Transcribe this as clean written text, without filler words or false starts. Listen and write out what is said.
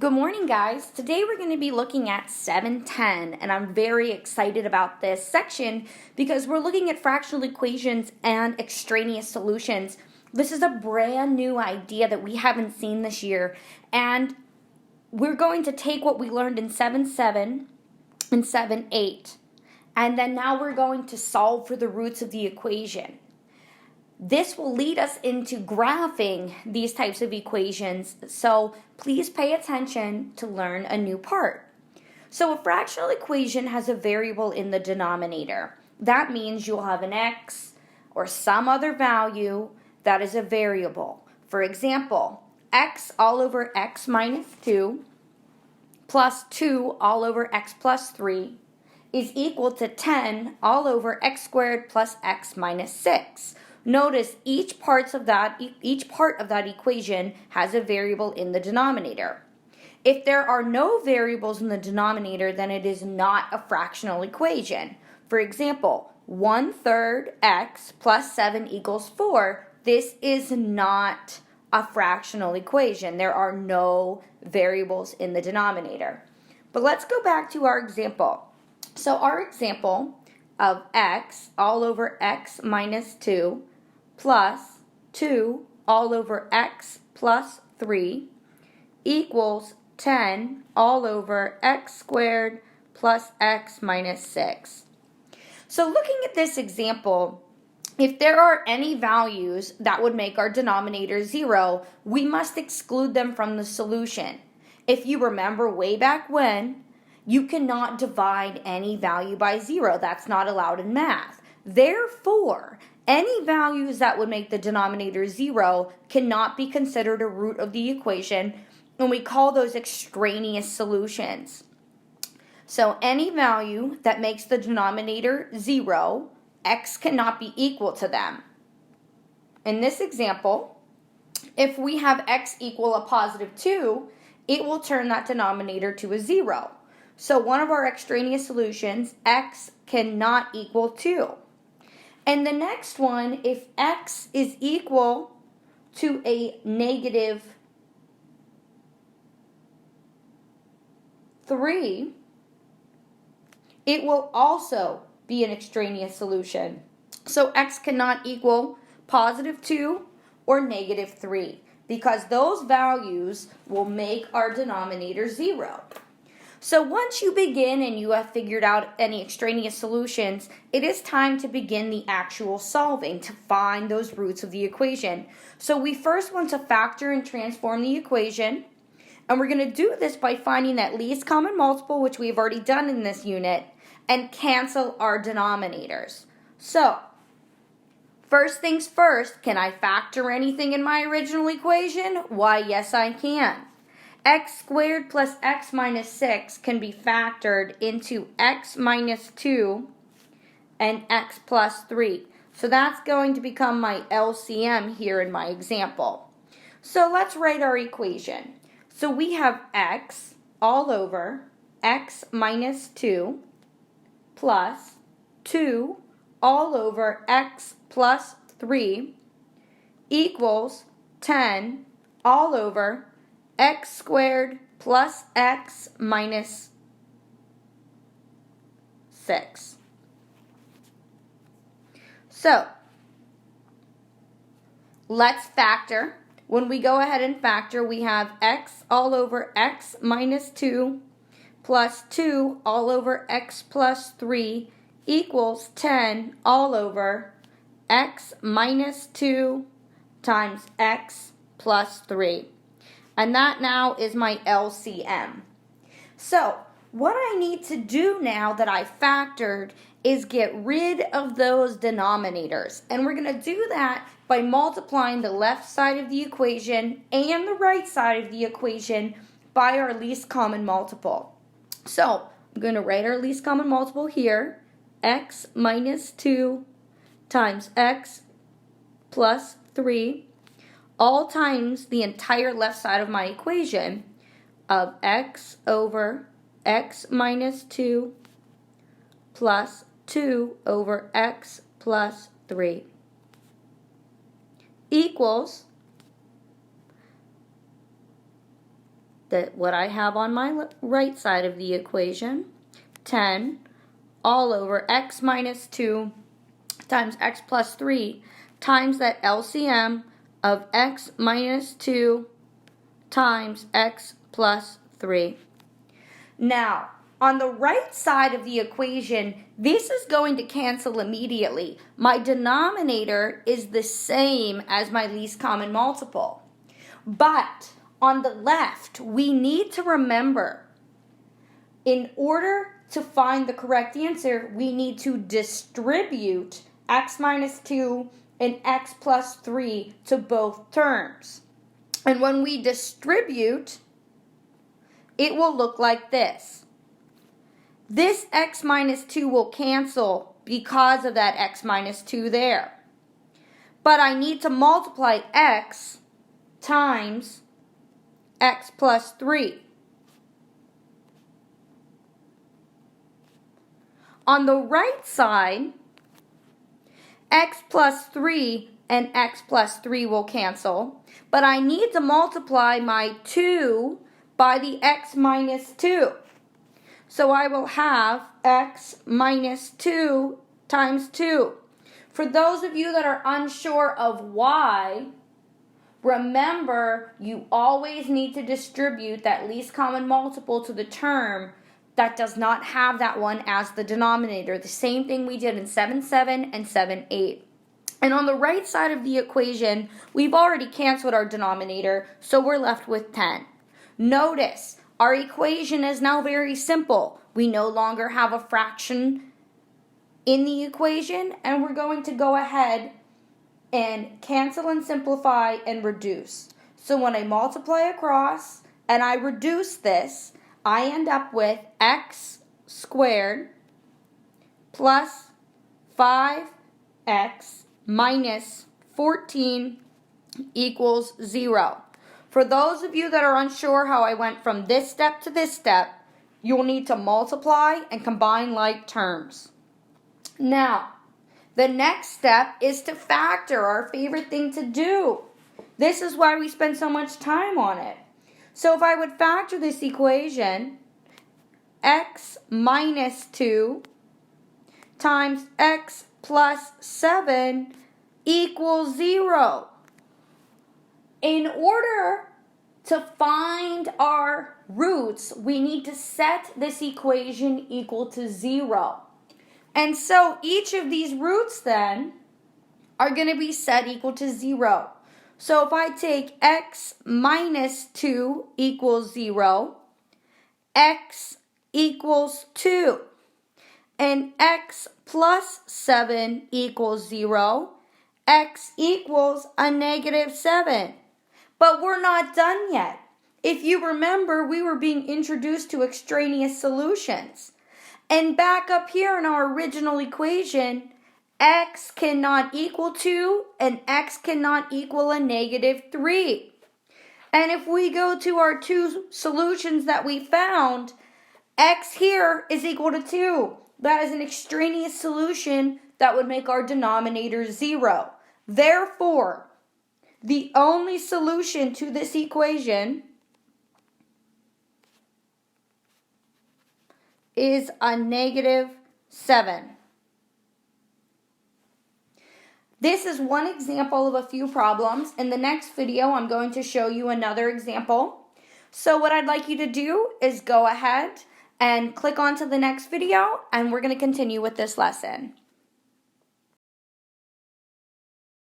Good morning, guys. Today we're going to be looking at 710, and I'm very excited about this section because we're looking at fractional equations and extraneous solutions. This is a brand new idea that we haven't seen this year, and we're going to take what we learned in 7.7 and 7.8, and then now we're going to solve for the roots of the equation. This will lead us into graphing these types of equations, so please pay attention to learn a new part. So a fractional equation has a variable in the denominator. That means you'll have an x or some other value that is a variable. For example, x all over x minus 2 plus 2 all over x plus 3 is equal to 10 all over x squared plus x minus 6. Notice each part of that equation has a variable in the denominator. If there are no variables in the denominator, then it is not a fractional equation. For example, 1/3 x plus 7 equals 4. This is not a fractional equation. There are no variables in the denominator. But let's go back to our example. So our example of x all over x minus 2 plus 2 all over x plus 3 equals 10 all over x squared plus x minus 6. So looking at this example, if there are any values that would make our denominator 0, we must exclude them from the solution. If you remember way back when, you cannot divide any value by 0. That's not allowed in math. Therefore, any values that would make the denominator 0 cannot be considered a root of the equation, and we call those extraneous solutions. So any value that makes the denominator 0, x cannot be equal to them. In this example, if we have x equal a positive 2, it will turn that denominator to a 0. So one of our extraneous solutions, x cannot equal 2. And the next one, if x is equal to a negative 3, it will also be an extraneous solution. So x cannot equal positive 2 or negative 3 because those values will make our denominator 0. So once you begin and you have figured out any extraneous solutions, it is time to begin the actual solving to find those roots of the equation. So we first want to factor and transform the equation, and we're going to do this by finding that least common multiple, which we've already done in this unit, and cancel our denominators. So, first things first, can I factor anything in my original equation? Why, yes I can. X squared plus x minus 6 can be factored into x minus 2 and x plus 3. So that's going to become my LCM here in my example. So let's write our equation. So we have x all over x minus 2 plus 2 all over x plus 3 equals 10 all over x squared plus x minus 6. So, let's factor. When we go ahead and factor, we have x all over x minus 2 plus 2 all over x plus 3 equals 10 all over x minus 2 times x plus 3. And that now is my LCM. So what I need to do now that I factored is get rid of those denominators. And we're going to do that by multiplying the left side of the equation and the right side of the equation by our least common multiple. So I'm going to write our least common multiple here. X minus 2 times x plus 3. All times the entire left side of my equation of x over x minus 2 plus 2 over x plus 3 equals what I have on my right side of the equation, 10 all over x minus 2 times x plus 3 times that LCM of x minus 2 times x plus 3. Now, on the right side of the equation, this is going to cancel immediately. My denominator is the same as my least common multiple. But on the left, we need to remember, in order to find the correct answer, we need to distribute x minus 2 and x plus 3 to both terms. And when we distribute, it will look like this. This x minus 2 will cancel because of that x minus 2 there. But I need to multiply x times x plus 3. On the right side, x plus 3 and x plus 3 will cancel, but I need to multiply my 2 by the x minus 2. So I will have x minus 2 times 2. For those of you that are unsure of why, remember you always need to distribute that least common multiple to the term that does not have that one as the denominator. The same thing we did in 7-7 and 7-8. And on the right side of the equation, we've already canceled our denominator, so we're left with 10. Notice, our equation is now very simple. We no longer have a fraction in the equation, and we're going to go ahead and cancel and simplify and reduce. So when I multiply across and I reduce this, I end up with x squared plus 5x minus 14 equals 0. For those of you that are unsure how I went from this step to this step, you'll need to multiply and combine like terms. Now, the next step is to factor, our favorite thing to do. This is why we spend so much time on it. So if I would factor this equation, x minus 2 times x plus 7 equals 0. In order to find our roots, we need to set this equation equal to 0. And so each of these roots then are going to be set equal to 0. So if I take x minus 2 equals 0, x equals 2, and x plus 7 equals 0, x equals a negative 7. But we're not done yet. If you remember, we were being introduced to extraneous solutions. And back up here in our original equation, x cannot equal 2 and x cannot equal a negative 3. And if we go to our two solutions that we found, x here is equal to 2. That is an extraneous solution that would make our denominator 0. Therefore, the only solution to this equation is a negative 7. This is one example of a few problems. In the next video, I'm going to show you another example. So what I'd like you to do is go ahead and click on to the next video, and we're going to continue with this lesson.